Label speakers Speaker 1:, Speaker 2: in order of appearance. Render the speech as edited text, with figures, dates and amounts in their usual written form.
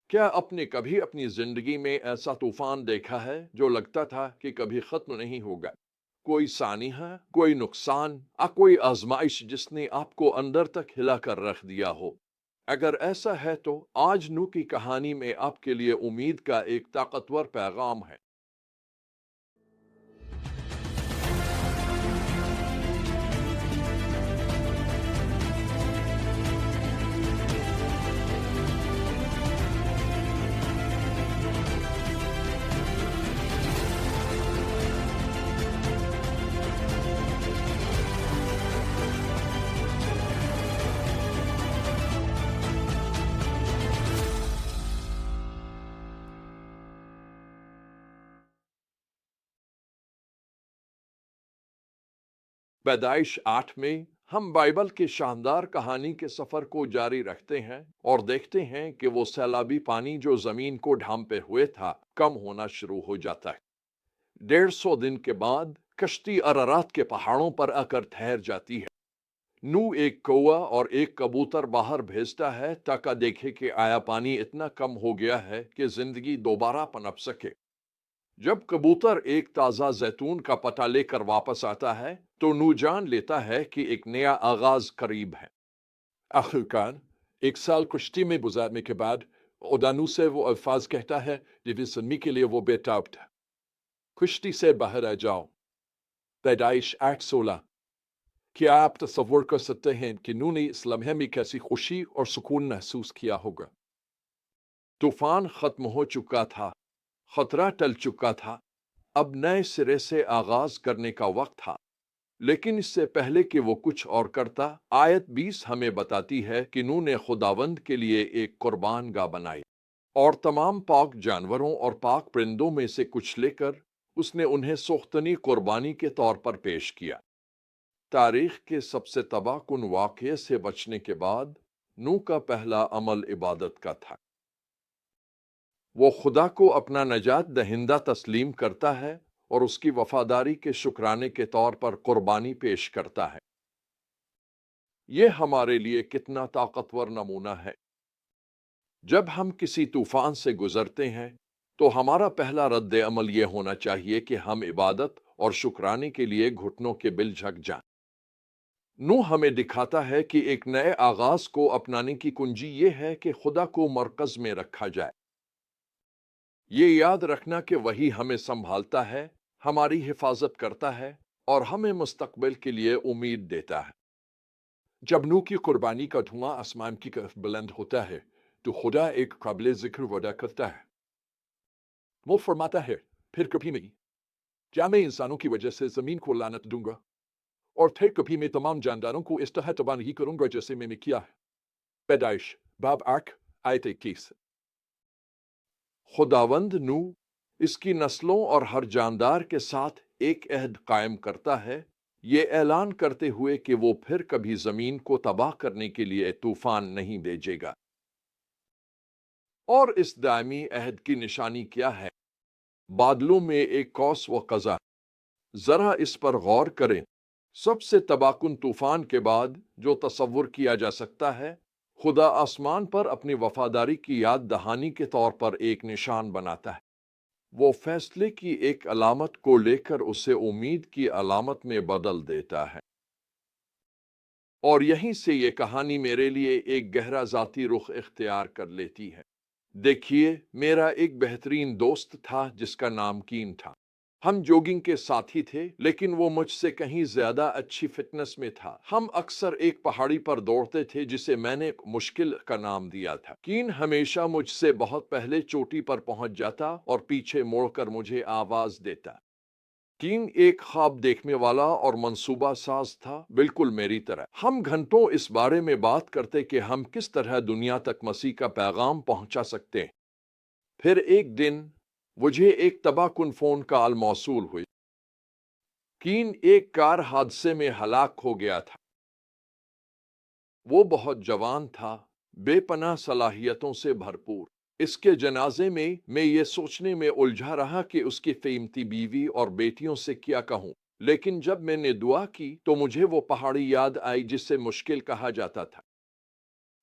Speaker 1: کیا آپ نے کبھی اپنی زندگی میں ایسا طوفان دیکھا ہے جو لگتا تھا کہ کبھی ختم نہیں ہوگا؟ کوئی سانحہ، کوئی نقصان، کوئی آزمائش جس نے آپ کو اندر تک ہلا کر رکھ دیا ہو؟ اگر ایسا ہے تو آج نو کی کہانی میں آپ کے لیے امید کا ایک طاقتور پیغام ہے۔ پیدائش 8 میں ہم بائبل کے شاندار کہانی کے سفر کو جاری رکھتے ہیں اور دیکھتے ہیں کہ وہ سیلابی پانی جو زمین کو ڈھانپے ہوئے تھا کم ہونا شروع ہو جاتا ہے۔ 150 دن کے بعد کشتی ارارات کے پہاڑوں پر آ کر ٹھہر جاتی ہے۔ نو ایک کوہ اور ایک کبوتر باہر بھیجتا ہے تاکہ دیکھے کہ آیا پانی اتنا کم ہو گیا ہے کہ زندگی دوبارہ پنپ سکے۔ جب کبوتر ایک تازہ زیتون کا پتہ لے کر واپس آتا ہے تو نو جان لیتا ہے کہ ایک نیا آغاز قریب ہے۔ آخر کار 1 سال کشتی میں گزارنے کے بعد اودانو سے وہ الفاظ کہتا ہے جس آدمی کے لیے وہ بے تاب تھا: کشتی سے باہر آ جاؤ۔ پیدائش 8:16۔ کیا آپ تصور کر سکتے ہیں کہ نو نے اس لمحے میں کیسی خوشی اور سکون محسوس کیا ہوگا؟ طوفان ختم ہو چکا تھا، خطرہ ٹل چکا تھا، اب نئے سرے سے آغاز کرنے کا وقت تھا۔ لیکن اس سے پہلے کہ وہ کچھ اور کرتا، آیت 20 ہمیں بتاتی ہے کہ نو نے خداوند کے لیے ایک قربان گاہ بنائی اور تمام پاک جانوروں اور پاک پرندوں میں سے کچھ لے کر اس نے انہیں سوختنی قربانی کے طور پر پیش کیا۔ تاریخ کے سب سے تباہ کن واقعے سے بچنے کے بعد نو کا پہلا عمل عبادت کا تھا۔ وہ خدا کو اپنا نجات دہندہ تسلیم کرتا ہے اور اس کی وفاداری کے شکرانے کے طور پر قربانی پیش کرتا ہے۔ یہ ہمارے لیے کتنا طاقتور نمونہ ہے۔ جب ہم کسی طوفان سے گزرتے ہیں تو ہمارا پہلا رد عمل یہ ہونا چاہیے کہ ہم عبادت اور شکرانے کے لیے گھٹنوں کے بل جھک جائیں۔ نو ہمیں دکھاتا ہے کہ ایک نئے آغاز کو اپنانے کی کنجی یہ ہے کہ خدا کو مرکز میں رکھا جائے۔ یہ یاد رکھنا کہ وہی ہمیں سنبھالتا ہے، ہماری حفاظت کرتا ہے اور ہمیں مستقبل کے لیے امید دیتا ہے۔ جب نو کی قربانی کا دھواں آسمان کی طرف بلند ہوتا ہے تو خدا ایک قابل ذکر وعدہ کرتا ہے۔ وہ فرماتا ہے، پھر کبھی نہیں، کیا میں انسانوں کی وجہ سے زمین کو لعنت دوں گا؟ اور پھر کبھی میں تمام جانداروں کو اس طرح تباہ نہیں کروں گا جیسے میں نے کیا ہے۔ پیدائش باب 8 آیت 21۔ خداوند نو اس کی نسلوں اور ہر جاندار کے ساتھ ایک عہد قائم کرتا ہے، یہ اعلان کرتے ہوئے کہ وہ پھر کبھی زمین کو تباہ کرنے کے لیے طوفان نہیں بھیجے گا۔ اور اس دائمی عہد کی نشانی کیا ہے؟ بادلوں میں ایک قوس و قزح۔ ذرا اس پر غور کریں۔ سب سے تباہ کن طوفان کے بعد جو تصور کیا جا سکتا ہے، خدا آسمان پر اپنی وفاداری کی یاد دہانی کے طور پر ایک نشان بناتا ہے۔ وہ فیصلے کی ایک علامت کو لے کر اسے امید کی علامت میں بدل دیتا ہے۔ اور یہیں سے یہ کہانی میرے لیے ایک گہرا ذاتی رخ اختیار کر لیتی ہے۔ دیکھیے، میرا ایک بہترین دوست تھا جس کا نام کین تھا۔ ہم جوگنگ کے ساتھی تھے، لیکن وہ مجھ سے کہیں زیادہ اچھی فٹنس میں تھا۔ ہم اکثر ایک پہاڑی پر دوڑتے تھے جسے میں نے مشکل کا نام دیا تھا۔ کین ہمیشہ مجھ سے بہت پہلے چوٹی پر پہنچ جاتا اور پیچھے موڑ کر مجھے آواز دیتا۔ کین ایک خواب دیکھنے والا اور منصوبہ ساز تھا، بالکل میری طرح۔ ہم گھنٹوں اس بارے میں بات کرتے کہ ہم کس طرح دنیا تک مسیح کا پیغام پہنچا سکتے ہیں۔ پھر ایک دن مجھے ایک تباہ کن فون کال موصول ہوئی۔ کین ایک کار حادثے میں ہلاک ہو گیا تھا۔ وہ بہت جوان تھا، بے پناہ صلاحیتوں سے بھرپور۔ اس کے جنازے میں یہ سوچنے میں الجھا رہا کہ اس کی قیمتی بیوی اور بیٹیوں سے کیا کہوں، لیکن جب میں نے دعا کی تو مجھے وہ پہاڑی یاد آئی جسے مشکل کہا جاتا تھا۔